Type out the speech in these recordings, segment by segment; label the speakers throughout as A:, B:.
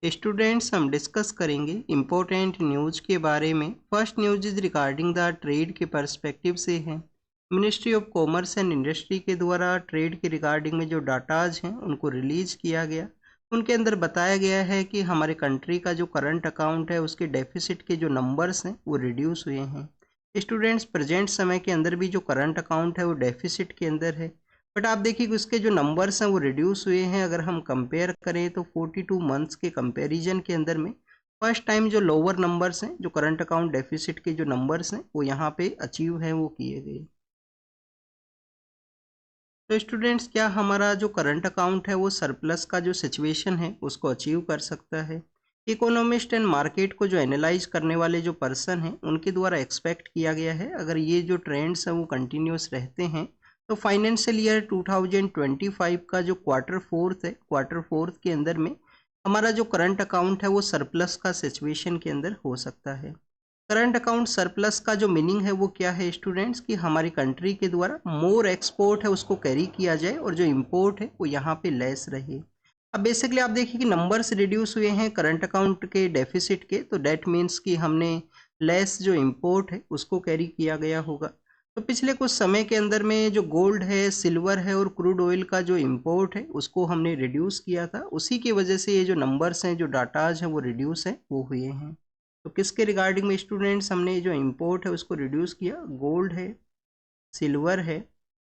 A: Students हम discuss करेंगे important news के बारे में। First news is regarding the trade के पर्सपेक्टिव से है। Ministry of commerce and industry के द्वारा ट्रेड के रिगार्डिंग में जो डाटाज हैं उनको रिलीज किया गया। उनके अंदर बताया गया है कि हमारे कंट्री का जो करंट अकाउंट है उसके डेफिसिट के जो नंबर्स हैं वो रिड्यूस हुए हैं। स्टूडेंट्स प्रेजेंट समय के अंदर भी जो करंट अकाउंट है वो डेफिसिट के अंदर है, बट आप देखिए कि उसके जो नंबर्स हैं वो रिड्यूस हुए हैं। अगर हम कंपेयर करें तो 42 मंथ्स के कंपैरिजन के अंदर में फर्स्ट टाइम जो लोअर नंबर्स हैं, जो करंट अकाउंट डेफिसिट के जो नंबर्स हैं वो यहाँ पे अचीव हैं, वो किए गए। तो स्टूडेंट्स क्या हमारा जो करंट अकाउंट है वो सरप्लस का जो सिचुएशन है उसको अचीव कर सकता है? इकोनॉमिस्ट एंड मार्केट को जो एनालाइज करने वाले जो पर्सन हैं उनके द्वारा एक्सपेक्ट किया गया है, अगर ये जो ट्रेंड्स हैं वो कंटिन्यूस रहते हैं तो फाइनेंशियल ईयर 2025 का जो क्वार्टर फोर्थ के अंदर में हमारा जो करंट अकाउंट है वो सरप्लस का सिचुएशन के अंदर हो सकता है। करंट अकाउंट सरप्लस का जो मीनिंग है वो क्या है स्टूडेंट्स, कि हमारी कंट्री के द्वारा मोर एक्सपोर्ट है उसको कैरी किया जाए और जो इम्पोर्ट है वो यहाँ पे लेस रहे। अब बेसिकली आप देखिए कि नंबर्स रिड्यूस हुए हैं करंट अकाउंट के डेफिसिट के, तो डेट मीन्स कि हमने लेस जो इम्पोर्ट है उसको कैरी किया गया होगा। तो पिछले कुछ समय के अंदर में जो गोल्ड है, सिल्वर है और क्रूड ऑयल का जो इम्पोर्ट है उसको हमने रिड्यूस किया था, उसी की वजह से ये जो नंबर्स हैं, जो डाटाज हैं वो रिड्यूस हैं, वो हुए हैं। तो किसके रिगार्डिंग में स्टूडेंट्स हमने जो इम्पोर्ट है उसको रिड्यूस किया? गोल्ड है, सिल्वर है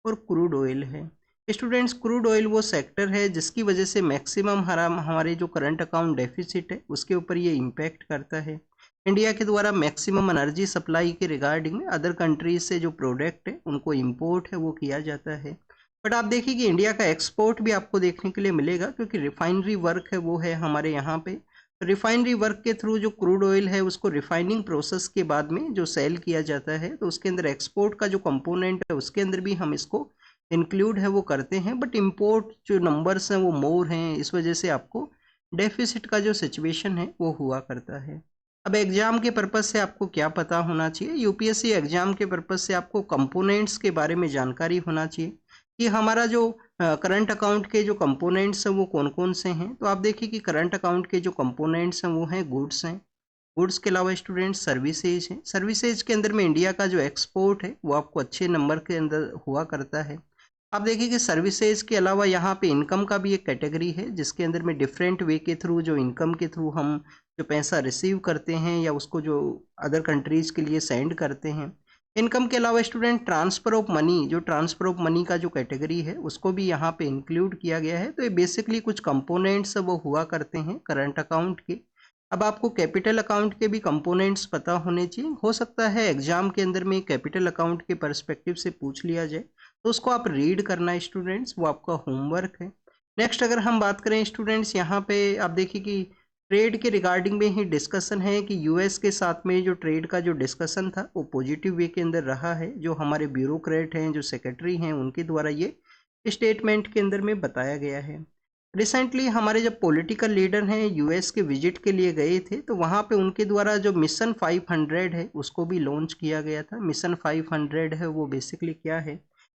A: और क्रूड ऑयल है। स्टूडेंट्स क्रूड ऑयल वो सेक्टर है जिसकी वजह से मैक्सिमम हमारे जो करंट अकाउंट डेफिसिट है उसके ऊपर ये इम्पैक्ट करता है। इंडिया के द्वारा मैक्सिमम एनर्जी सप्लाई के रिगार्डिंग में अदर कंट्रीज से जो प्रोडक्ट है उनको इम्पोर्ट है वो किया जाता है। बट आप देखिए कि इंडिया का एक्सपोर्ट भी आपको देखने के लिए मिलेगा, क्योंकि रिफाइनरी वर्क है वो है हमारे यहाँ पे। रिफाइनरी वर्क के थ्रू जो क्रूड ऑयल है उसको रिफाइनिंग प्रोसेस के बाद में जो सेल किया जाता है, तो उसके अंदर एक्सपोर्ट का जो कंपोनेंट है उसके अंदर भी हम इसको इंक्लूड है वो करते हैं। बट इम्पोर्ट जो नंबर्स हैं वो मोर हैं, इस वजह से आपको डेफिसिट का जो सिचुएशन है वो हुआ करता है। अब एग्जाम के पर्पज से आपको क्या पता होना चाहिए? यूपीएससी एग्जाम के पर्पज से आपको कंपोनेंट्स के बारे में जानकारी होना चाहिए कि हमारा जो करंट अकाउंट के जो कंपोनेंट्स हैं वो कौन कौन से हैं। तो आप देखिए कि करंट अकाउंट के जो कंपोनेंट्स हैं वो हैं गुड्स हैं। गुड्स के अलावा स्टूडेंट्स सर्विसेज हैं। सर्विसेज के अंदर में इंडिया का जो एक्सपोर्ट है वो आपको अच्छे नंबर के अंदर हुआ करता है। आप देखिए कि सर्विसेज के अलावा यहाँ पे इनकम का भी एक कैटेगरी है, जिसके अंदर में डिफरेंट वे के थ्रू, जो इनकम के थ्रू हम जो पैसा रिसीव करते हैं या उसको जो अदर कंट्रीज़ के लिए सेंड करते हैं। इनकम के अलावा स्टूडेंट ट्रांसफ़र ऑफ मनी, जो ट्रांसफ़र ऑफ मनी का जो कैटेगरी है उसको भी यहाँ पे इंक्लूड किया गया है। तो ये बेसिकली कुछ कंपोनेंट्स वो हुआ करते हैं करंट अकाउंट के। अब आपको कैपिटल अकाउंट के भी कंपोनेंट्स पता होने चाहिए। हो सकता है एग्जाम के अंदर में कैपिटल अकाउंट के पर्सपेक्टिव से पूछ लिया जाए, तो उसको आप रीड करना है स्टूडेंट्स, वो आपका होमवर्क है। नेक्स्ट अगर हम बात करें स्टूडेंट्स, यहाँ पे आप देखिए कि ट्रेड के रिगार्डिंग में ही डिस्कशन है कि यूएस के साथ में जो ट्रेड का जो डिस्कशन था वो पॉजिटिव वे के अंदर रहा है। जो हमारे ब्यूरोक्रेट हैं, जो सेक्रेटरी हैं, उनके द्वारा ये स्टेटमेंट के अंदर में बताया गया है। रिसेंटली हमारे जब पॉलिटिकल लीडर हैं यूएस के विजिट के लिए गए थे, तो वहाँ पे उनके द्वारा जो मिशन 500 है उसको भी लॉन्च किया गया था। मिशन 500 है वो बेसिकली क्या है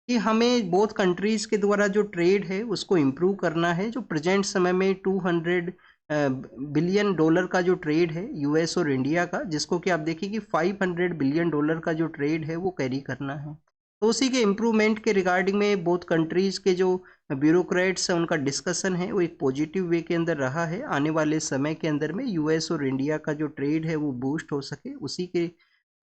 A: कि हमें बोथ कंट्रीज़ के द्वारा जो ट्रेड है उसको इम्प्रूव करना है। जो प्रेजेंट समय में 200 बिलियन डॉलर का जो ट्रेड है यूएस और इंडिया का, जिसको कि आप देखिए कि 500 बिलियन डॉलर का जो ट्रेड है वो कैरी करना है। तो उसी के इम्प्रूवमेंट के रिगार्डिंग में बोथ कंट्रीज़ के जो ब्यूरोक्रेट्स हैं उनका डिस्कशन है वो एक पॉजिटिव वे के अंदर रहा है। आने वाले समय के अंदर में यूएस और इंडिया का जो ट्रेड है वो बूस्ट हो सके, उसी के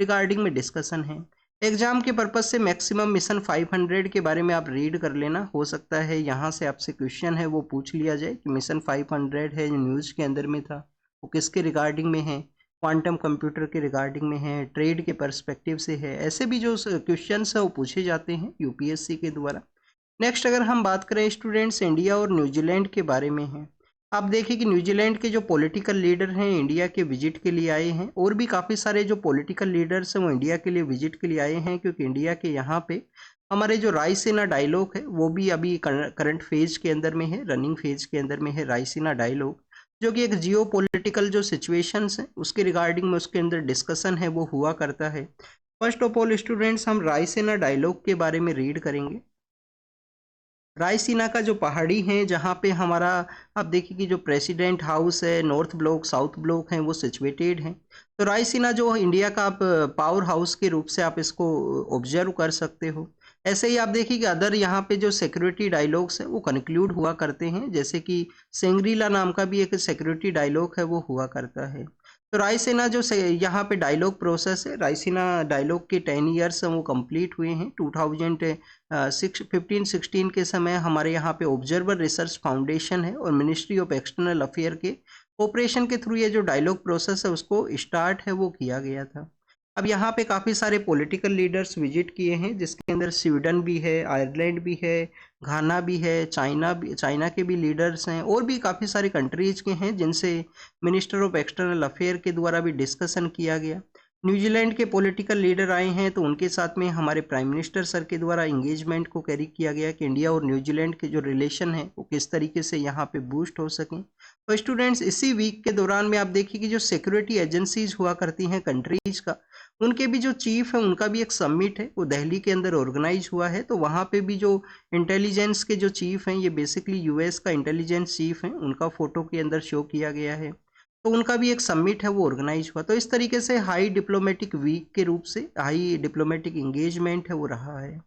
A: रिगार्डिंग में डिस्कशन है। एग्जाम के पर्पज से मैक्सिमम मिशन 500 के बारे में आप रीड कर लेना। हो सकता है यहाँ से आपसे क्वेश्चन है वो पूछ लिया जाए कि मिशन 500 है जो न्यूज़ के अंदर में था वो किसके रिगार्डिंग में है, क्वांटम कंप्यूटर के रिगार्डिंग में है, ट्रेड के पर्सपेक्टिव से है। ऐसे भी जो क्वेश्चंस है वो पूछे जाते हैं यूपीएससी के द्वारा। नेक्स्ट अगर हम बात करें स्टूडेंट्स, इंडिया और न्यूजीलैंड के बारे में है। आप देखिए कि न्यूजीलैंड के जो पॉलिटिकल लीडर हैं इंडिया के विजिट के लिए आए हैं, और भी काफ़ी सारे जो पॉलिटिकल लीडर्स हैं वो इंडिया के लिए विजिट के लिए आए हैं, क्योंकि इंडिया के यहाँ पे हमारे जो रायसीना डायलॉग है वो भी अभी करंट फेज के अंदर में है, रनिंग फेज के अंदर में है रायसीना डायलॉग, जो कि एक जियो पॉलिटिकल जो सिचुएशंस हैं उसके रिगार्डिंग में उसके अंदर डिस्कशन है वो हुआ करता है। फर्स्ट ऑफ ऑल स्टूडेंट्स हम रायसीना डायलॉग के बारे में रीड करेंगे। रायसीना का जो पहाड़ी है जहाँ पे हमारा आप देखिए कि जो प्रेसिडेंट हाउस है, नॉर्थ ब्लॉक साउथ ब्लॉक हैं वो सिचुएटेड हैं। तो रायसीना जो इंडिया का आप पावर हाउस के रूप से आप इसको ऑब्जर्व कर सकते हो। ऐसे ही आप देखिए कि अदर यहाँ पे जो सिक्योरिटी डायलॉग्स हैं वो कंक्लूड हुआ करते हैं, जैसे कि सेंग्रीला नाम का भी एक सिक्योरिटी डायलॉग है वो हुआ करता है। तो रायसीना जो यहाँ पे डायलॉग प्रोसेस है, रायसीना डायलॉग के 10 ईयर्स वो कंप्लीट हुए हैं 2015-16 के समय। हमारे यहाँ पे ऑब्जर्वर रिसर्च फाउंडेशन है और मिनिस्ट्री ऑफ एक्सटर्नल अफेयर के ऑपरेशन के थ्रू ये जो डायलॉग प्रोसेस है उसको स्टार्ट है वो किया गया था। अब यहाँ पे काफ़ी सारे पॉलिटिकल लीडर्स विजिट किए हैं, जिसके अंदर स्वीडन भी है, आयरलैंड भी है, घाना भी है, चाइना के भी लीडर्स हैं, और भी काफ़ी सारे कंट्रीज के हैं जिनसे मिनिस्टर ऑफ एक्सटर्नल अफेयर के द्वारा भी डिस्कशन किया गया। न्यूजीलैंड के पॉलिटिकल लीडर आए हैं तो उनके साथ में हमारे प्राइम मिनिस्टर सर के द्वारा इंगेजमेंट को कैरी किया गया कि इंडिया और न्यूजीलैंड के जो रिलेशन है वो किस तरीके से यहाँ पे बूस्ट हो सकें। तो स्टूडेंट्स, इसी वीक के दौरान में आप देखिए कि जो सिक्योरिटी एजेंसीज हुआ करती हैं कंट्रीज का, उनके भी जो चीफ है उनका भी एक समिट है वो दिल्ली के अंदर ऑर्गेनाइज हुआ है। तो वहाँ पे भी जो इंटेलिजेंस के जो चीफ हैं, ये बेसिकली यूएस का इंटेलिजेंस चीफ हैं, उनका फोटो के अंदर शो किया गया है। तो उनका भी एक समिट है वो ऑर्गेनाइज हुआ। तो इस तरीके से हाई डिप्लोमेटिक वीक के रूप से हाई डिप्लोमेटिक इंगेजमेंट है वो रहा है।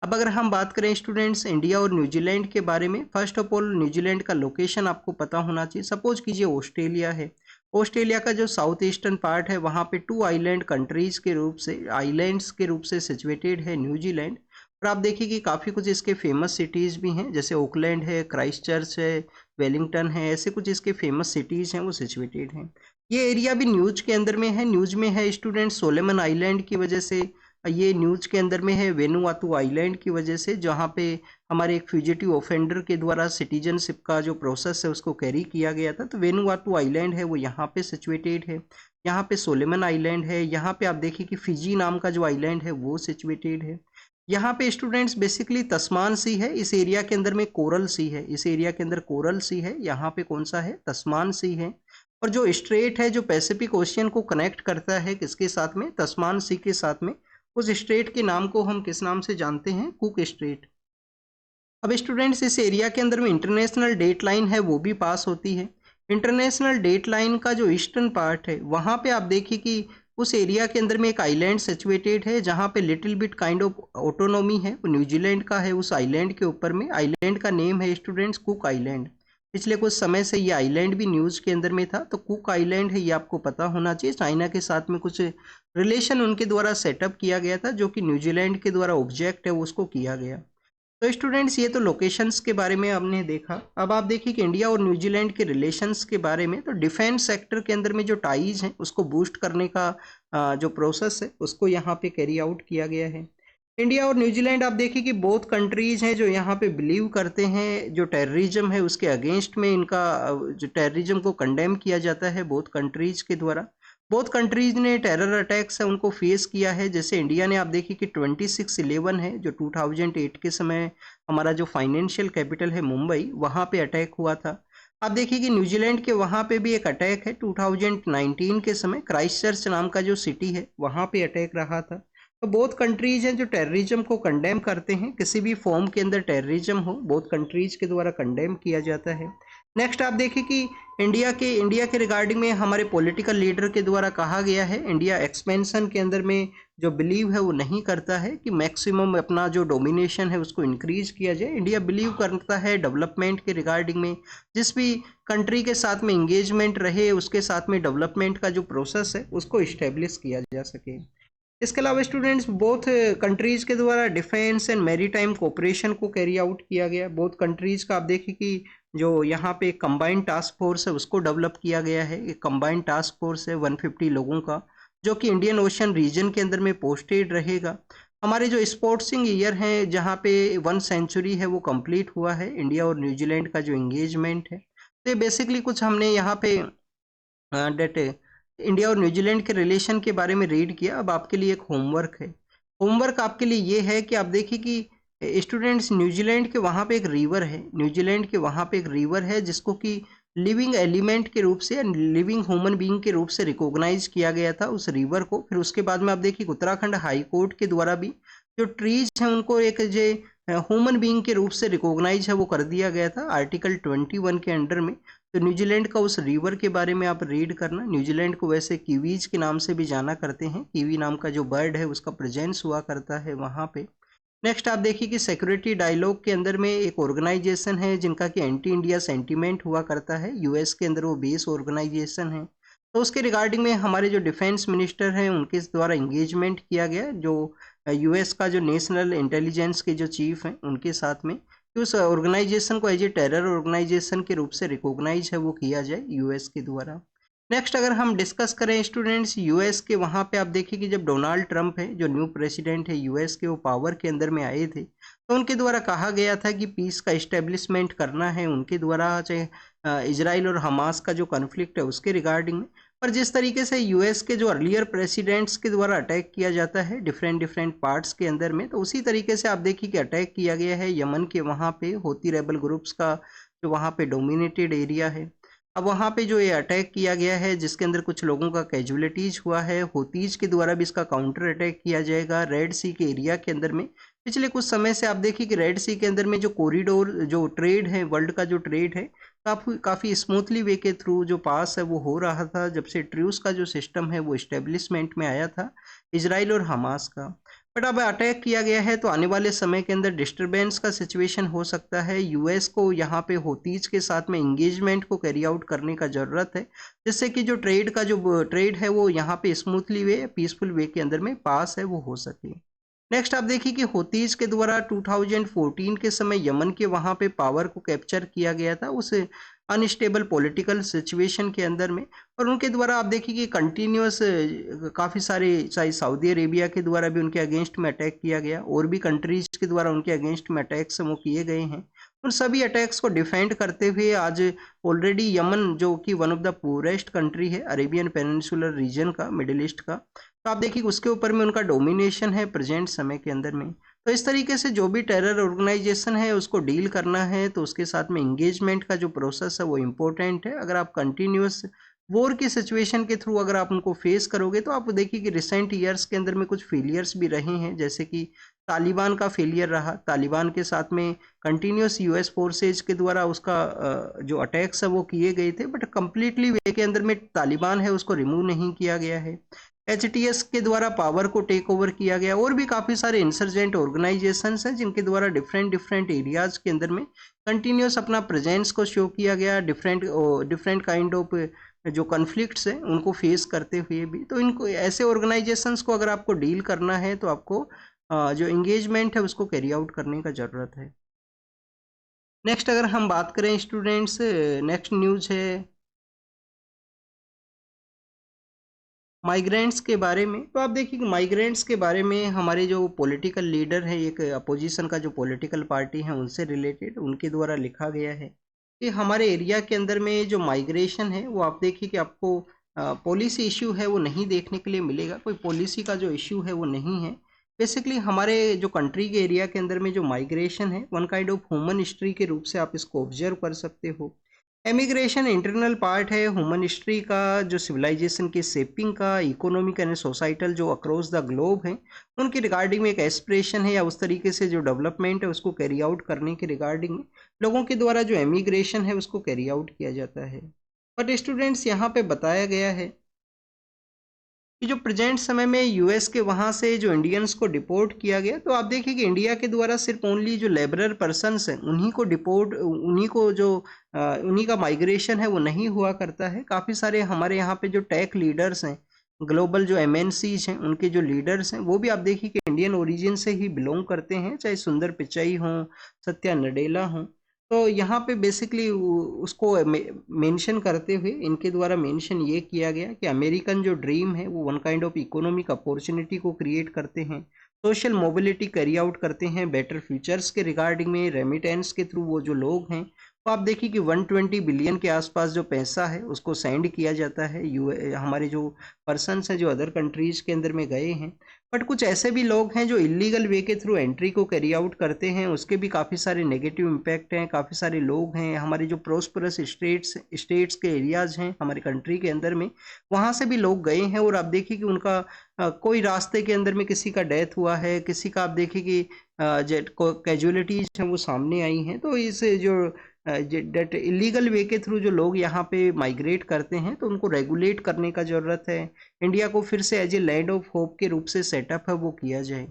A: अब अगर हम बात करें स्टूडेंट्स इंडिया और न्यूजीलैंड के बारे में, फर्स्ट ऑफ ऑल न्यूजीलैंड का लोकेशन आपको पता होना चाहिए। सपोज कीजिए ऑस्ट्रेलिया है, ऑस्ट्रेलिया का जो साउथ ईस्टर्न पार्ट है वहाँ पे 2 आइलैंड कंट्रीज के रूप से, आइलैंड्स के रूप से सिचुएटेड है न्यूजीलैंड। और आप देखिए कि काफ़ी कुछ इसके फेमस सिटीज़ भी हैं, जैसे ओकलैंड है, क्राइस्टचर्च है, वेलिंगटन है, ऐसे कुछ इसके फेमस सिटीज़ हैं वो सिचुएटेड हैं। ये एरिया भी न्यूज के अंदर में है, न्यूज में है स्टूडेंट सोलेमन आइलैंड की वजह से, ये न्यूज के अंदर में है वेनुआतु आइलैंड की वजह से, जहाँ पे हमारे एक फ्यूजिटिव ऑफेंडर के द्वारा सिटीजनशिप का जो प्रोसेस है उसको कैरी किया गया था। तो वेनुआतु आइलैंड है वो यहाँ पे सिचुएटेड है। यहाँ पे सोलेमन आइलैंड है, यहाँ पे आप देखिए कि फिजी नाम का जो आइलैंड है वो सिचुएटेड है। यहाँ पे स्टूडेंट्स बेसिकली तस्मान सी है, इस एरिया के अंदर में कोरल सी है, इस एरिया के अंदर कोरल सी है, यहाँ पे कौन सा है, तस्मान सी है। और जो स्ट्रेट है जो पैसिफिक ओशियन को कनेक्ट करता है किसके साथ में, तस्मान सी के साथ में, उस स्ट्रेट के नाम को हम किस नाम से जानते हैं, कुक स्ट्रेट। अब स्टूडेंट्स इस एरिया के अंदर में इंटरनेशनल डेट लाइन है वो भी पास होती है। इंटरनेशनल डेट लाइन का जो ईस्टर्न पार्ट है वहाँ पे आप देखिए कि उस एरिया के अंदर में एक आइलैंड सिचुएटेड है जहाँ पे little bit kind of autonomy है, वो न्यूजीलैंड का है। उस आइलैंड के ऊपर में, आइलैंड का नेम है स्टूडेंट्स कुक आइलैंड। पिछले कुछ समय से ये आइलैंड भी न्यूज़ के अंदर में था। तो कुक आइलैंड है, ये आपको पता होना चाहिए। चाइना के साथ में कुछ रिलेशन उनके द्वारा सेटअप किया गया था, जो कि न्यूजीलैंड के द्वारा ऑब्जेक्ट है उसको किया गया। तो स्टूडेंट्स ये तो लोकेशंस के बारे में हमने देखा। अब आप देखिए कि इंडिया और न्यूजीलैंड के रिलेशंस के बारे में, तो डिफेंस सेक्टर के अंदर में जो टाइज हैं उसको बूस्ट करने का जो प्रोसेस है उसको यहाँ पे कैरी आउट किया गया है। इंडिया और न्यूजीलैंड आप देखिए कि बोथ कंट्रीज हैं जो यहाँ पे बिलीव करते हैं जो टेररिज्म है उसके अगेंस्ट में, इनका जो टेररिज्म को कंडेम किया जाता है बोथ कंट्रीज के द्वारा। बोथ कंट्रीज ने टेरर अटैक्स है उनको फेस किया है। जैसे इंडिया ने आप देखिए कि 26/11 है जो 2008 के समय हमारा जो फाइनेंशियल कैपिटल है मुंबई, वहाँ पे अटैक हुआ था। आप देखिए कि न्यूजीलैंड के वहाँ पे भी एक अटैक है 2019 के समय, क्राइस्टचर्च नाम का जो सिटी है वहाँ पे अटैक रहा था। तो बोथ कंट्रीज हैं जो टेररिज्म को कंडेम करते हैं, किसी भी फॉर्म के अंदर टेररिज्म हो बोथ कंट्रीज के द्वारा कंडेम किया जाता है। नेक्स्ट आप देखिए कि इंडिया के रिगार्डिंग में हमारे पॉलिटिकल लीडर के द्वारा कहा गया है, इंडिया एक्सपेंशन के अंदर में जो बिलीव है वो नहीं करता है कि मैक्सिमम अपना जो डोमिनेशन है उसको इंक्रीज किया जाए। इंडिया बिलीव करता है डेवलपमेंट के रिगार्डिंग में, जिस भी कंट्री के साथ में इंगेजमेंट रहे उसके साथ में डेवलपमेंट का जो प्रोसेस है उसको इस्टेब्लिश किया जा सके। इसके अलावा स्टूडेंट्स बोथ कंट्रीज के द्वारा डिफेंस एंड मैरीटाइम कोऑपरेशन को कैरी आउट किया गया। बोथ कंट्रीज का आप देखिए कि जो यहाँ पे कंबाइंड टास्क फोर्स है उसको डेवलप किया गया है। एक कंबाइंड टास्क फोर्स है 150 लोगों का, जो कि इंडियन ओशन रीजन के अंदर में पोस्टेड रहेगा। हमारे जो स्पोर्ट्सिंग ईयर हैं जहाँ पे 1 सेंचुरी है वो कंप्लीट हुआ है इंडिया और न्यूजीलैंड का जो इंगेजमेंट है। तो ये बेसिकली कुछ हमने यहाँ पे डेट इंडिया और न्यूजीलैंड के रिलेशन के बारे में रीड किया। अब आपके लिए एक होमवर्क है। होमवर्क आपके लिए ये है कि आप देखिए कि स्टूडेंट्स न्यूजीलैंड के वहाँ पे एक रिवर है, न्यूजीलैंड के वहाँ पे एक रिवर है जिसको कि लिविंग एलिमेंट के रूप से, लिविंग ह्यूमन बीइंग के रूप से रिकॉग्नाइज किया गया था उस रिवर को। फिर उसके बाद में आप देखिए उत्तराखंड हाई कोर्ट के द्वारा भी जो ट्रीज हैं उनको एक जो ह्यूमन बीइंग के रूप से रिकॉग्नाइज है वो कर दिया गया था आर्टिकल 21 के अंडर में। तो न्यूजीलैंड का उस रिवर के बारे में आप रीड करना। न्यूजीलैंड को वैसे कीवीज के नाम से भी जाना करते हैं, कीवी नाम का जो बर्ड है उसका प्रेजेंस हुआ करता है वहाँ पे। नेक्स्ट आप देखिए कि सिक्योरिटी डायलॉग के अंदर में एक ऑर्गेनाइजेशन है जिनका कि एंटी इंडिया सेंटीमेंट हुआ करता है, यूएस के अंदर वो बेस ऑर्गेनाइजेशन है। तो उसके रिगार्डिंग में हमारे जो डिफेंस मिनिस्टर हैं उनके द्वारा इंगेजमेंट किया गया, जो यूएस का जो नेशनल इंटेलिजेंस के जो चीफ हैं उनके साथ में, कि उस ऑर्गेनाइजेशन को एज ए टेरर ऑर्गेनाइजेशन के रूप से रिकॉग्नाइज है वो किया जाए यूएस के द्वारा। नेक्स्ट अगर हम डिस्कस करें स्टूडेंट्स यूएस के, वहाँ पे आप देखिए कि जब डोनाल्ड ट्रंप है जो न्यू प्रेसिडेंट है यूएस के, वो पावर के अंदर में आए थे, तो उनके द्वारा कहा गया था कि पीस का इस्टेब्लिशमेंट करना है उनके द्वारा, चाहे इजराइल और हमास का जो कॉन्फ्लिक्ट है उसके रिगार्डिंग में। पर जिस तरीके से यूएस के जो अर्लियर प्रेसिडेंट्स के द्वारा अटैक किया जाता है डिफरेंट डिफरेंट पार्ट्स के अंदर में, तो उसी तरीके से आप देखिए कि अटैक किया गया है यमन के वहाँ पे होती रेबल ग्रुप्स का जो वहाँ पे डोमिनेटेड एरिया है। अब वहाँ पे जो ये अटैक किया गया है जिसके अंदर कुछ लोगों का कैजुअलिटीज हुआ है, होतीज के द्वारा भी इसका काउंटर अटैक किया जाएगा रेड सी के एरिया के अंदर में। पिछले कुछ समय से आप देखिए कि रेड सी के अंदर में जो कॉरिडोर जो ट्रेड है, वर्ल्ड का जो ट्रेड है, काफ़ी स्मूथली वे के थ्रू जो पास है वो हो रहा था जब से ट्रूस का जो सिस्टम है वो इस्टेब्लिशमेंट में आया था इजराइल और हमास का। बट अब अटैक किया गया है तो आने वाले समय के अंदर डिस्टरबेंस का सिचुएशन हो सकता है। यूएस को यहाँ पे होतीज के साथ में इंगेजमेंट को कैरी आउट करने का ज़रूरत है, जिससे कि जो ट्रेड है वो यहाँ पे स्मूथली वे पीसफुल वे के अंदर में पास है वो हो सके। नेक्स्ट आप देखिए कि होतीज के द्वारा 2014 के समय यमन के वहाँ पे पावर को कैप्चर किया गया था उस अनस्टेबल पॉलिटिकल सिचुएशन के अंदर में, और उनके द्वारा आप देखिए कि कंटिन्यूस काफ़ी सारे, चाहे सऊदी अरेबिया के द्वारा भी उनके अगेंस्ट में अटैक किया गया और भी कंट्रीज के द्वारा उनके अगेंस्ट में अटैक्स वो किए गए हैं। उन सभी अटैक्स को डिफेंड करते हुए आज ऑलरेडी यमन जो कि one of the poorest country है अरेबियन पेनिनसुलर रीजन का, मिडिल ईस्ट का, तो आप देखिए उसके ऊपर में उनका डोमिनेशन है प्रेजेंट समय के अंदर में। तो इस तरीके से जो भी टेरर ऑर्गेनाइजेशन है उसको डील करना है तो उसके साथ में इंगेजमेंट का जो प्रोसेस है वो इम्पोर्टेंट है। अगर आप कंटिन्यूस वॉर की सिचुएशन के थ्रू अगर आप उनको फेस करोगे तो आप देखिए कि रिसेंट ईयर्स के अंदर में कुछ फेलियर्स भी रहे हैं, जैसे कि तालिबान का फेलियर रहा। तालिबान के साथ में कंटिन्यूस यूएस फोर्सेज के द्वारा उसका जो अटैक्स है वो किए गए थे, बट कंप्लीटली वे के अंदर में तालिबान है उसको रिमूव नहीं किया गया है। एचटीएस के द्वारा पावर को टेक ओवर किया गया, और भी काफ़ी सारे इंसर्जेंट ऑर्गेनाइजेशंस हैं जिनके द्वारा डिफरेंट डिफरेंट एरियाज के अंदर में कंटिन्यूस अपना प्रेजेंस को शो किया गया, डिफरेंट डिफरेंट काइंड ऑफ जो कॉन्फ्लिक्ट्स हैं उनको फेस करते हुए भी। तो इनको ऐसे ऑर्गेनाइजेशंस को अगर आपको डील करना है तो आपको जो इंगेजमेंट है उसको कैरी आउट करने का ज़रूरत है। नेक्स्ट अगर हम बात करें स्टूडेंट्स, नेक्स्ट न्यूज़ है माइग्रेंट्स के बारे में। तो आप देखिए कि माइग्रेंट्स के बारे में हमारे जो पॉलिटिकल लीडर है, एक अपोजिशन का जो पॉलिटिकल पार्टी है उनसे रिलेटेड उनके द्वारा लिखा गया है कि हमारे एरिया के अंदर में जो माइग्रेशन है वो आप देखिए कि आपको पॉलिसी इशू है वो नहीं देखने के लिए मिलेगा, कोई पॉलिसी का जो इशू है वो नहीं है। बेसिकली हमारे जो कंट्री के एरिया के अंदर में जो माइग्रेशन है one kind of human history के रूप से आप इसको ऑब्जर्व कर सकते हो। एमिग्रेशन इंटरनल पार्ट है ह्यूमन हिस्ट्री का, जो सिविलाइजेशन की शेपिंग का, इकोनॉमिक एंड सोसाइटल जो अक्रॉस द ग्लोब है उनकी रिगार्डिंग में एक एस्पिरेशन है, या उस तरीके से जो डेवलपमेंट है उसको कैरी आउट करने के रिगार्डिंग में लोगों के द्वारा जो एमिग्रेशन है उसको कैरी आउट किया जाता है। बट स्टूडेंट्स यहाँ पे बताया गया है कि जो प्रेजेंट समय में यूएस के वहाँ से जो इंडियंस को डिपोर्ट किया गया, तो आप देखिए कि इंडिया के द्वारा सिर्फ ओनली जो लेबरर पर्सनस हैं उन्हीं को डिपोर्ट, उन्हीं को जो उन्हीं का माइग्रेशन है वो नहीं हुआ करता है। काफ़ी सारे हमारे यहाँ पे जो टेक लीडर्स हैं, ग्लोबल जो एमएनसीज हैं उनके जो लीडर्स हैं वो भी आप देखिए कि इंडियन ओरिजिन से ही बिलोंग करते हैं, चाहे सुंदर पिचाई हों, सत्या नडेला हों। तो यहाँ पे बेसिकली उसको मेंशन करते हुए इनके द्वारा मेंशन ये किया गया कि अमेरिकन जो ड्रीम है वो one kind of economic opportunity को क्रिएट करते हैं, सोशल मोबिलिटी कैरी आउट करते हैं, बेटर फ्यूचर्स के रिगार्डिंग में रेमिटेंस के थ्रू वो जो लोग हैं, तो आप देखिए कि 120 बिलियन के आसपास जो पैसा है उसको सेंड किया जाता है हमारे जो पर्सनस हैं जो अदर कंट्रीज़ के अंदर में गए हैं। बट कुछ ऐसे भी लोग हैं जो इलीगल वे के थ्रू एंट्री को कैरी आउट करते हैं, उसके भी काफ़ी सारे नेगेटिव इम्पैक्ट हैं। काफ़ी सारे लोग हैं हमारे जो प्रोस्परस स्टेट्स के एरियाज़ हैं हमारे कंट्री के अंदर में, वहाँ से भी लोग गए हैं, और आप देखिए कि उनका कोई रास्ते के अंदर में किसी का डेथ हुआ है, किसी का आप देखिए कि कैजुअलिटीज हैं वो सामने आई हैं। तो इस जो डेट इलीगल वे के थ्रू जो लोग यहाँ पे माइग्रेट करते हैं तो उनको रेगुलेट करने का ज़रूरत है। इंडिया को फिर से as a land of hope के रूप से सेटअप है वो किया जाए।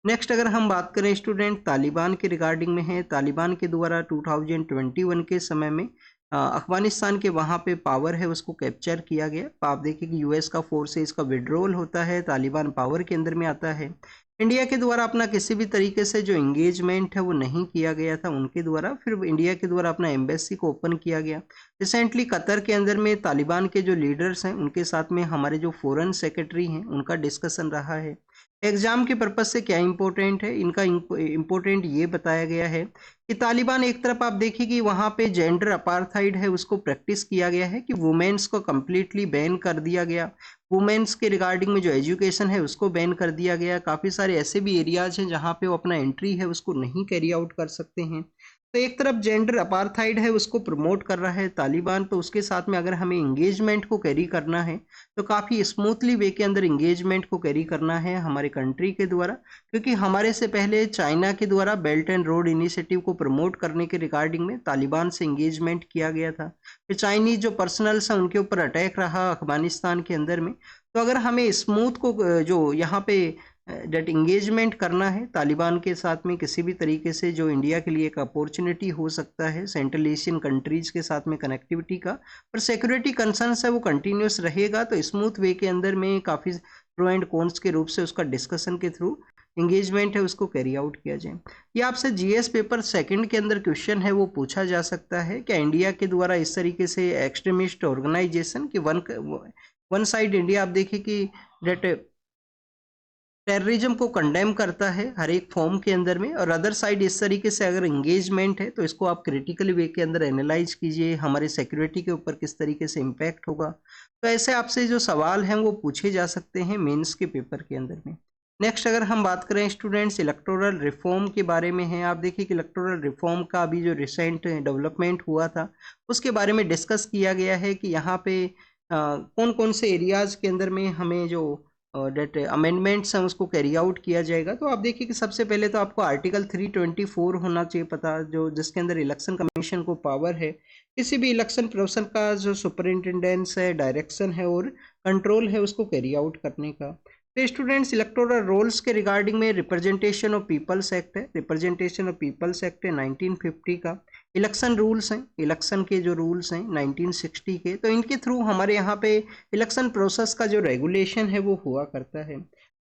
A: नेक्स्ट अगर हम बात करें स्टूडेंट तालिबान के रिगार्डिंग में है, तालिबान के द्वारा 2021 के समय में अफगानिस्तान के वहाँ पे पावर है उसको कैप्चर किया गया। तो आप देखिए कि यूएस का फोर्स है, इसका विड्रॉल होता है, तालिबान पावर के अंदर में आता है। इंडिया के द्वारा अपना किसी भी तरीके से जो इंगेजमेंट है वो नहीं किया गया था उनके द्वारा, फिर इंडिया के द्वारा अपना एम्बेसी को ओपन किया गया। रिसेंटली कतर के अंदर में तालिबान के जो लीडर्स हैं उनके साथ में हमारे जो फॉरेन सेक्रेटरी हैं उनका डिस्कशन रहा है। एग्जाम के पर्पज से क्या इंपॉर्टेंट है, इनका इंपॉर्टेंट ये बताया गया है कि तालिबान एक तरफ आप देखिए कि वहाँ पे जेंडर अपार्थाइड है उसको प्रैक्टिस किया गया है कि वुमेन्स को कम्प्लीटली बैन कर दिया गया। वुमेन्स के रिगार्डिंग में जो एजुकेशन है उसको बैन कर दिया गया। काफ़ी सारे ऐसे भी एरियाज हैं जहाँ पे वो अपना एंट्री है उसको नहीं कैरी आउट कर सकते हैं। तो एक तरफ जेंडर अपार्थाइड है उसको प्रमोट कर रहा है तालिबान, तो उसके साथ में अगर हमें इंगेजमेंट को कैरी करना है तो काफ़ी स्मूथली वे के अंदर इंगेजमेंट को कैरी करना है हमारे कंट्री के द्वारा, क्योंकि हमारे से पहले चाइना के द्वारा बेल्ट एंड रोड इनिशिएटिव को प्रमोट करने के रिगार्डिंग में तालिबान से इंगेजमेंट किया गया था। फिर चाइनीज जो पर्सनल्स हैं उनके ऊपर अटैक रहा अफगानिस्तान के अंदर में। तो अगर हमें स्मूथ को जो यहाँ पे डेट इंगेजमेंट करना है तालिबान के साथ में किसी भी तरीके से, जो इंडिया के लिए एक अपॉर्चुनिटी हो सकता है सेंट्रल एशियन कंट्रीज के साथ में कनेक्टिविटी का, पर सिक्योरिटी कंसर्न्स है वो कंटिन्यूस रहेगा। तो स्मूथ वे के अंदर में काफ़ी प्रो एंड कॉन्स के रूप से उसका डिस्कशन के थ्रू इंगेजमेंट है उसको कैरी आउट किया जाए। ये आपसे जीएस पेपर सेकंड के अंदर क्वेश्चन है वो पूछा जा सकता है, क्या इंडिया के द्वारा इस तरीके से एक्सट्रीमिस्ट ऑर्गेनाइजेशन की वन साइड इंडिया आप देखिए कि डेट टेररिज्म को कंडेम करता है हर एक फॉर्म के अंदर में, और अदर साइड इस तरीके से अगर एंगेजमेंट है तो इसको आप क्रिटिकल वे के अंदर एनालाइज कीजिए, हमारे सिक्योरिटी के ऊपर किस तरीके से इम्पैक्ट होगा। तो ऐसे आपसे जो सवाल हैं वो पूछे जा सकते हैं मेंस के पेपर के अंदर में। नेक्स्ट अगर हम बात करें स्टूडेंट्स इलेक्टोरल रिफॉर्म के बारे में है, आप देखिए कि इलेक्टोरल रिफॉर्म का अभी जो रिसेंट डेवलपमेंट हुआ था उसके बारे में डिस्कस किया गया है कि यहाँ पे कौन कौन से एरियाज़ के अंदर में हमें जो डेट अमेंडमेंट्स हैं उसको कैरी आउट किया जाएगा। तो आप देखिए कि सबसे पहले तो आपको आर्टिकल 324 होना चाहिए पता, जो जिसके अंदर इलेक्शन कमीशन को पावर है किसी भी इलेक्शन प्रोसेस का जो सुपरिंटेंडेंस है, डायरेक्शन है और कंट्रोल है उसको कैरी आउट करने का। तो स्टूडेंट्स इलेक्टोरल रोल्स के रिगार्डिंग में रिप्रेजेंटेशन ऑफ पीपल्स एक्ट है, रिप्रेजेंटेशन ऑफ पीपल्स एक्ट है 1950 का। इलेक्शन रूल्स हैं, इलेक्शन के जो रूल्स हैं 1960 के, तो इनके थ्रू हमारे यहाँ पे इलेक्शन प्रोसेस का जो रेगुलेशन है वो हुआ करता है।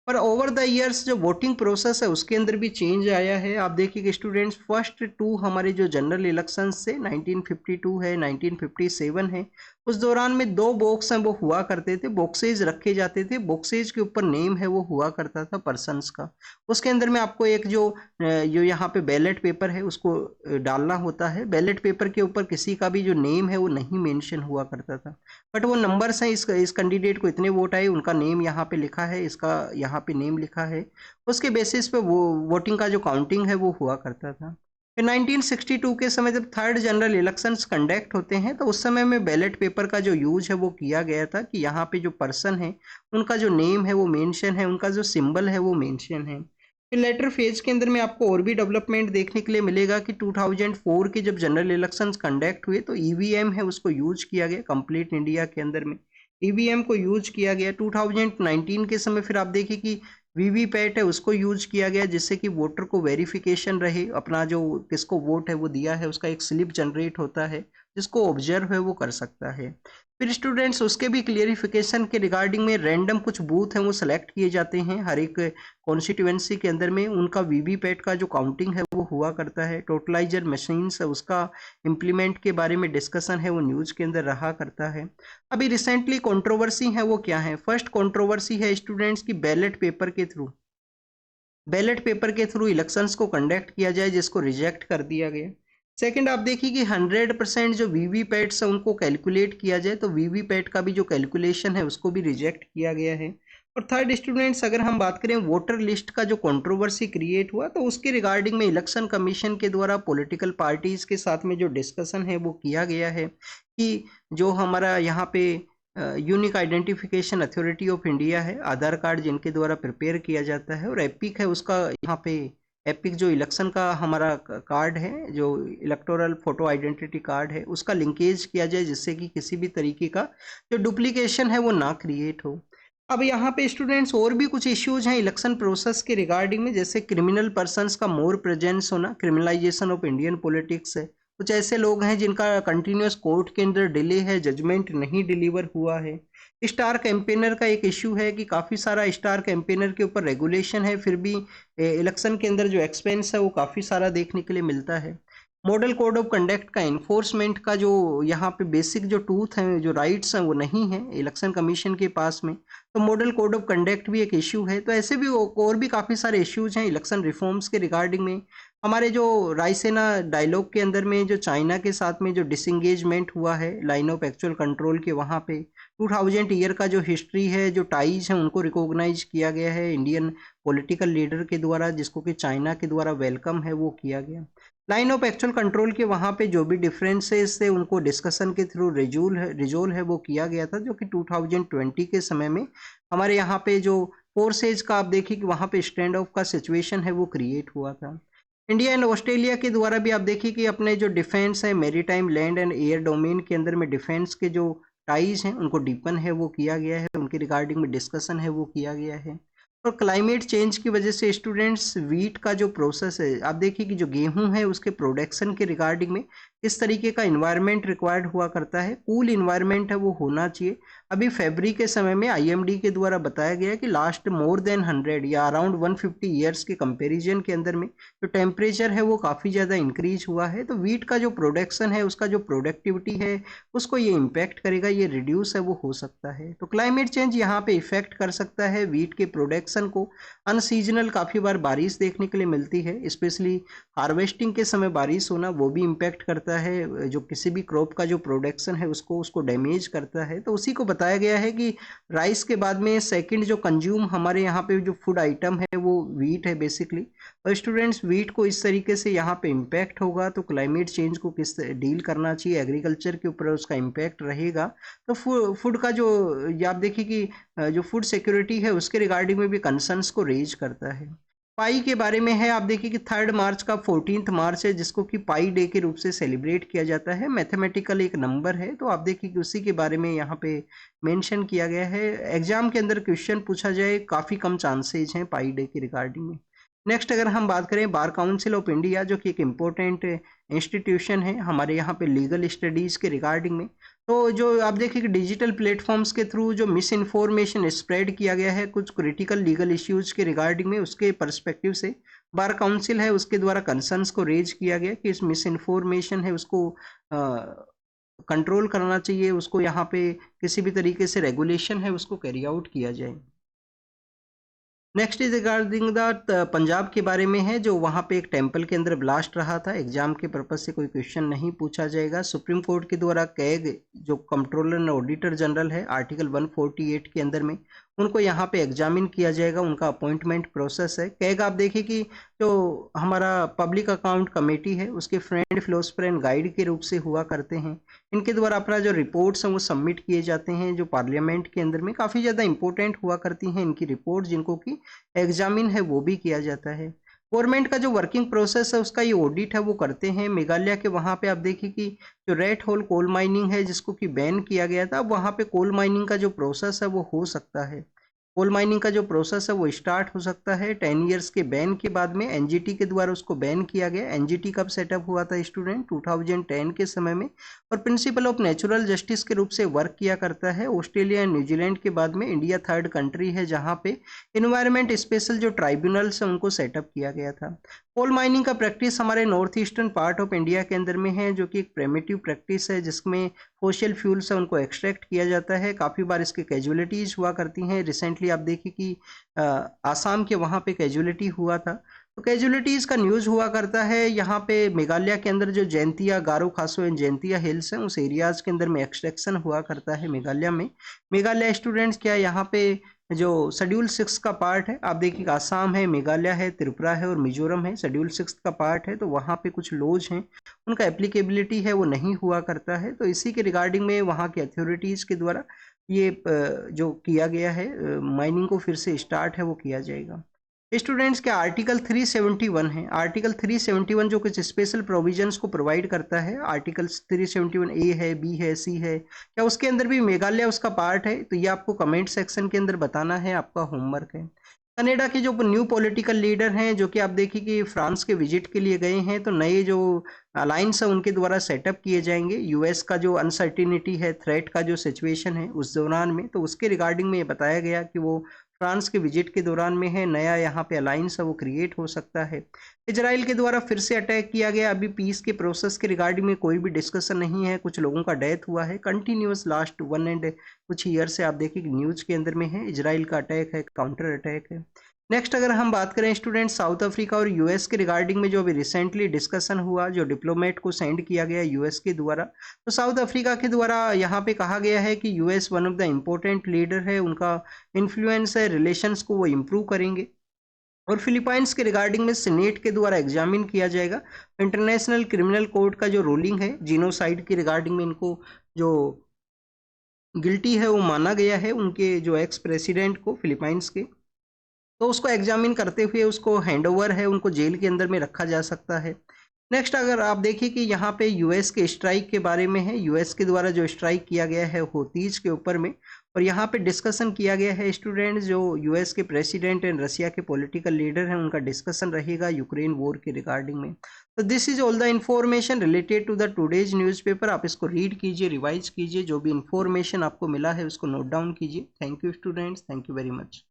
A: पर ओवर द ईयर्स जो वोटिंग प्रोसेस है उसके अंदर भी चेंज आया है। आप देखिए कि स्टूडेंट्स फर्स्ट टू हमारे जो जनरल इलेक्शंस से 1952 है 1957 है, उस दौरान में दो बॉक्स हैं वो हुआ करते थे, बॉक्सेज रखे जाते थे, बॉक्सेज के ऊपर नेम है वो हुआ करता था पर्सन्स का। उसके अंदर में आपको एक जो यहाँ पे बैलेट पेपर है उसको डालना होता है। बैलेट पेपर के ऊपर किसी का भी जो नेम है वो नहीं मेंशन हुआ करता था, बट वो नंबर्स हैं, इस कैंडिडेट को इतने वोट आए, उनका नेम यहाँ पे लिखा है, इसका यहाँ पे नेम लिखा है, उसके बेसिस पे वो वोटिंग का जो काउंटिंग है वो हुआ करता था। फिर 1962 के समय जब थर्ड जनरल इलेक्शंस कंडक्ट होते हैं तो उस समय में बैलेट पेपर का जो यूज है वो किया गया था कि यहाँ पे जो पर्सन है उनका जो नेम है वो मेंशन है, उनका जो सिंबल है वो मेंशन है। फिर लेटर फेज के अंदर में आपको और भी डेवलपमेंट देखने के लिए मिलेगा कि 2004 के जब जनरल इलेक्शंस कंडक्ट हुए तो ईवीएम है उसको यूज किया गया कंप्लीट इंडिया के अंदर में, ईवीएम को यूज किया गया। 2019 के समय फिर आप देखिए कि वीवीपैट है उसको यूज किया गया, जिससे कि वोटर को वेरिफिकेशन रहे, अपना जो किसको वोट है वो दिया है उसका एक स्लिप जनरेट होता है जिसको ऑब्जर्व है वो कर सकता है। फिर स्टूडेंट्स उसके भी क्लियरिफिकेशन के रिगार्डिंग में रैंडम कुछ बूथ हैं वो सिलेक्ट किए जाते हैं हर एक कॉन्स्टिट्यूएंसी के अंदर में, उनका वीवीपैट का जो काउंटिंग है वो हुआ करता है। टोटलाइजर मशीन्स है उसका इम्प्लीमेंट के बारे में डिस्कशन है वो न्यूज़ के अंदर रहा करता है। अभी रिसेंटली कंट्रोवर्सी है वो क्या है, फर्स्ट कंट्रोवर्सी है स्टूडेंट्स की बैलेट पेपर के थ्रू इलेक्शंस को कंडक्ट किया जाए जिसको रिजेक्ट कर दिया गया। सेकंड आप देखिए कि 100% जो वीवीपैट्स है उनको कैलकुलेट किया जाए, तो वीवीपैट का भी जो कैलकुलेशन है उसको भी रिजेक्ट किया गया है। और थर्ड स्टूडेंट्स अगर हम बात करें वोटर लिस्ट का जो कंट्रोवर्सी क्रिएट हुआ तो उसके रिगार्डिंग में इलेक्शन कमीशन के द्वारा पॉलिटिकल पार्टीज के साथ में जो डिस्कशन है वो किया गया है कि जो हमारा यहाँ पे unique identification authority of India है, आधार कार्ड जिनके द्वारा प्रिपेयर किया जाता है, और एपिक है उसका यहाँ पे एपिक जो इलेक्शन का हमारा कार्ड है, जो इलेक्टोरल फोटो आइडेंटिटी कार्ड है, उसका लिंकेज किया जाए जिससे कि किसी भी तरीके का जो डुप्लीकेशन है वो ना क्रिएट हो। अब यहाँ पे स्टूडेंट्स और भी कुछ इश्यूज हैं इलेक्शन प्रोसेस के रिगार्डिंग में, जैसे क्रिमिनल पर्सन्स का मोर प्रेजेंस होना, क्रिमिनलाइजेशन ऑफ इंडियन पॉलिटिक्स है। कुछ ऐसे लोग हैं जिनका कंटिन्यूस कोर्ट के अंदर डिले है, जजमेंट नहीं डिलीवर हुआ है। स्टार कैंपेनर का एक इश्यू है कि काफ़ी सारा स्टार कैंपेनर के ऊपर रेगुलेशन है, फिर भी इलेक्शन के अंदर जो एक्सपेंस है वो काफ़ी सारा देखने के लिए मिलता है। मॉडल कोड ऑफ कंडक्ट का इन्फोर्समेंट का जो यहाँ पे बेसिक जो टूथ हैं, जो राइट्स हैं, वो नहीं है इलेक्शन कमीशन के पास में, तो मॉडल कोड ऑफ कंडक्ट भी एक इश्यू है। तो ऐसे भी और भी काफ़ी सारे इश्यूज हैं इलेक्शन रिफॉर्म्स के रिगार्डिंग में। हमारे जो रायसेना डायलॉग के अंदर में जो चाइना के साथ में जो डिसंगेजमेंट हुआ है लाइन ऑफ एक्चुअल कंट्रोल के, वहाँ पे 2000 ईयर का जो हिस्ट्री है, जो टाइज है, उनको रिकॉग्नाइज किया गया है इंडियन पॉलिटिकल लीडर के द्वारा, जिसको कि चाइना के द्वारा वेलकम है वो किया गया। लाइन ऑफ एक्चुअल कंट्रोल के वहाँ पे जो भी डिफरेंसेस थे उनको डिस्कशन के थ्रू रिजोल्व है वो किया गया था, जो कि 2020 के समय में हमारे यहाँ पे जो फोर्सेज का आप देखिए कि वहाँ पे स्टैंड ऑफ का सिचुएशन है वो क्रिएट हुआ था। इंडिया एंड ऑस्ट्रेलिया के द्वारा भी आप देखिए कि अपने जो डिफेंस है, maritime, land and air domain के अंदर में डिफेंस के जो टाइज हैं उनको डीपन है वो किया गया है, उनके रिगार्डिंग में डिस्कशन है वो किया गया है। और क्लाइमेट चेंज की वजह से स्टूडेंट्स वीट का जो प्रोसेस है, आप देखिए कि जो गेहूं है उसके प्रोडक्शन के रिगार्डिंग में इस तरीके का इन्वायरमेंट रिक्वायर्ड हुआ करता है, कूल इन्वायरमेंट है वो होना चाहिए। अभी फरवरी के समय में आईएमडी के द्वारा बताया गया है कि लास्ट मोर देन 100 या अराउंड 150 ईयर्स के कंपैरिजन के अंदर में जो टेम्परेचर है वो काफ़ी ज़्यादा इंक्रीज हुआ है। तो वीट का जो प्रोडक्शन है, उसका जो प्रोडक्टिविटी है, उसको ये इम्पैक्ट करेगा, ये रिड्यूस है वो हो सकता है। तो क्लाइमेट चेंज यहाँ पे इफेक्ट कर सकता है वीट के प्रोडक्शन को। अनसीजनल काफ़ी बार बारिश देखने के लिए मिलती है, स्पेशली हार्वेस्टिंग के समय बारिश होना वो भी इम्पैक्ट करता है, जो किसी भी क्रॉप का जो प्रोडक्शन है उसको डैमेज करता है। तो उसी को बताया गया है कि राइस के बाद में सेकंड जो कंज्यूम हमारे यहाँ पे जो फूड आइटम है वो वीट है बेसिकली। और स्टूडेंट्स वीट को इस तरीके से यहाँ पे इम्पैक्ट होगा, तो क्लाइमेट चेंज को किस डील करना चाहिए, एग्रीकल्चर के ऊपर उसका इम्पैक्ट रहेगा। तो फूड का जो आप देखिए कि जो फूड सिक्योरिटी है उसके रिगार्डिंग में भी कंसर्न्स को रेज करता है। पाई के बारे में है, आप देखिए कि 3 मार्च का 14 मार्च है, जिसको कि पाई डे के रूप से सेलिब्रेट किया जाता है। मैथमेटिकल एक नंबर है, तो आप देखिए कि उसी के बारे में यहाँ पे मेंशन किया गया है। एग्जाम के अंदर क्वेश्चन पूछा जाए, काफ़ी कम चांसेज हैं पाई डे के रिगार्डिंग में। नेक्स्ट अगर हम बात करें बार काउंसिल ऑफ इंडिया, जो कि एक इम्पोर्टेंट इंस्टीट्यूशन है हमारे यहाँ पे लीगल स्टडीज़ के रिगार्डिंग में, तो जो आप देखिए कि डिजिटल प्लेटफॉर्म्स के थ्रू जो मिस इन्फॉर्मेशन स्प्रेड किया गया है कुछ क्रिटिकल लीगल इश्यूज के रिगार्डिंग में, उसके पर्सपेक्टिव से बार काउंसिल है उसके द्वारा कंसर्न्स को रेज किया गया कि इस मिस इन्फॉर्मेशन है उसको कंट्रोल करना चाहिए, उसको यहाँ पे किसी भी तरीके से रेगुलेशन है उसको कैरी आउट किया जाए। Next is regarding the Punjab के बारे में है, जो वहाँ पे एक टेंपल के अंदर ब्लास्ट रहा था। एग्जाम के पर्पज से कोई क्वेश्चन नहीं पूछा जाएगा। सुप्रीम कोर्ट के द्वारा कैग जो कंट्रोलर एंड ऑडिटर जनरल है आर्टिकल 148 के अंदर में, उनको यहाँ पे एग्जामिन किया जाएगा, उनका अपॉइंटमेंट प्रोसेस है। कैग आप देखिए कि जो हमारा पब्लिक अकाउंट कमेटी है उसके फ्रेंड, फिलोसफर एंड गाइड के रूप से हुआ करते हैं। इनके द्वारा अपना जो रिपोर्ट्स हैं वो सबमिट किए जाते हैं, जो पार्लियामेंट के अंदर में काफ़ी ज़्यादा इंपॉर्टेंट हुआ करती हैं इनकी रिपोर्ट, जिनको कि एग्जामिन है वो भी किया जाता है। गवर्नमेंट का जो वर्किंग प्रोसेस है उसका ये ऑडिट है वो करते हैं। मेघालय के वहाँ पे आप देखिए कि जो रेड होल कोल माइनिंग है जिसको कि बैन किया गया था, अब वहाँ पे कोल माइनिंग का जो प्रोसेस है वो हो सकता है। कोल माइनिंग का जो प्रोसेस है वो स्टार्ट हो सकता है। 10 इयर्स के बैन के बाद में एनजीटी के द्वारा उसको बैन किया गया। एनजीटी कब सेटअप हुआ था स्टूडेंट? 2010 के समय में, और प्रिंसिपल ऑफ नेचुरल जस्टिस के रूप से वर्क किया करता है। ऑस्ट्रेलिया एंड न्यूजीलैंड के बाद में इंडिया 3rd कंट्री है जहाँ पे इन्वायरमेंट स्पेशल जो ट्राइब्यूनल्स है उनको सेटअप किया गया था। कोल माइनिंग का प्रैक्टिस हमारे north eastern part of India के अंदर में है, जो कि एक प्रिमिटिव प्रैक्टिस है जिसमें फॉसिल फ्यूल्स है उनको एक्सट्रैक्ट किया जाता है। काफ़ी बार इसके कैजुअलिटीज़ हुआ करती हैं। रिसेंटली आप देखिए कि आसाम के वहाँ पे कैजुअलिटी हुआ था, तो कैजुअलिटीज़ का न्यूज़ हुआ करता है। यहाँ पे मेघालय के अंदर जो जैंतिया, गारो खासो एंड जैंतिया हिल्स हैं उस एरियाज़ के अंदर में एक्सट्रैक्शन हुआ करता है मेघालय में। मेघालय स्टूडेंट्स क्या यहाँ पे जो शेड्यूल 6 का पार्ट है, आप देखिए आसाम है, मेघालय है, त्रिपुरा है और मिजोरम है, शेड्यूल 6 का पार्ट है, तो वहाँ पे कुछ लॉज हैं, उनका एप्लीकेबिलिटी है वो नहीं हुआ करता है, तो इसी के रिगार्डिंग में वहाँ की अथॉरिटीज़ के द्वारा ये जो किया गया है, माइनिंग को फिर से स्टार्ट है वो किया जाएगा। स्टूडेंट्स, क्या आर्टिकल 371 है, आर्टिकल 371 जो कुछ स्पेशल प्रोविजंस को प्रोवाइड करता है, आर्टिकल 371 ए है, बी है, सी है, क्या उसके अंदर भी मेघालय उसका पार्ट है? तो ये आपको कमेंट सेक्शन के अंदर बताना है, आपका होमवर्क है। कनाडा के जो न्यू पॉलिटिकल लीडर हैं, जो कि आप देखिए कि फ्रांस के विजिट के लिए गए हैं, तो नए जो अलायंस है उनके द्वारा सेटअप किए जाएंगे। यूएस का जो अनसर्टिनिटी है, थ्रेट का जो सिचुएशन है उस दौरान में, तो उसके रिगार्डिंग में ये बताया गया कि वो फ्रांस के विजिट के दौरान में है, नया यहाँ पे अलायंस है वो क्रिएट हो सकता है। इजराइल के द्वारा फिर से अटैक किया गया, अभी पीस के प्रोसेस के रिगार्डिंग में कोई भी डिस्कशन नहीं है, कुछ लोगों का डेथ हुआ है कंटिन्यूस लास्ट 1 एंड कुछ ईयर से, आप देखिए न्यूज़ के अंदर में है, इजराइल का अटैक है, काउंटर अटैक है। नेक्स्ट अगर हम बात करें स्टूडेंट, साउथ अफ्रीका और यूएस के रिगार्डिंग में जो अभी रिसेंटली डिस्कशन हुआ, जो डिप्लोमेट को सेंड किया गया यूएस के द्वारा, तो साउथ अफ्रीका के द्वारा यहाँ पे कहा गया है कि US one of the important leader है, उनका इन्फ्लुएंस है, रिलेशंस को वो इम्प्रूव करेंगे। और फिलीपाइंस के रिगार्डिंग में सीनेट के द्वारा एग्जामिन किया जाएगा इंटरनेशनल क्रिमिनल कोर्ट का जो रूलिंग है जीनोसाइड की रिगार्डिंग में, इनको जो गिल्टी है वो माना गया है, उनके जो एक्स प्रेसिडेंट को फिलीपाइंस के, तो उसको एग्जामिन करते हुए उसको हैंडओवर है, उनको जेल के अंदर में रखा जा सकता है। नेक्स्ट अगर आप देखिए कि यहाँ पे यूएस के स्ट्राइक के बारे में है, यूएस के द्वारा जो स्ट्राइक किया गया है होतीज के ऊपर में, और यहाँ पे डिस्कशन किया गया है स्टूडेंट्स, जो यूएस के प्रेसिडेंट एंड रशिया के पॉलिटिकल लीडर हैं उनका डिस्कशन रहेगा यूक्रेन वॉर के रिगार्डिंग में। तो this is all the information related to the today's newspaper. आप इसको रीड कीजिए, रिवाइज कीजिए, जो भी इन्फॉर्मेशन आपको मिला है उसको नोट डाउन कीजिए। Thank you students, thank you very much.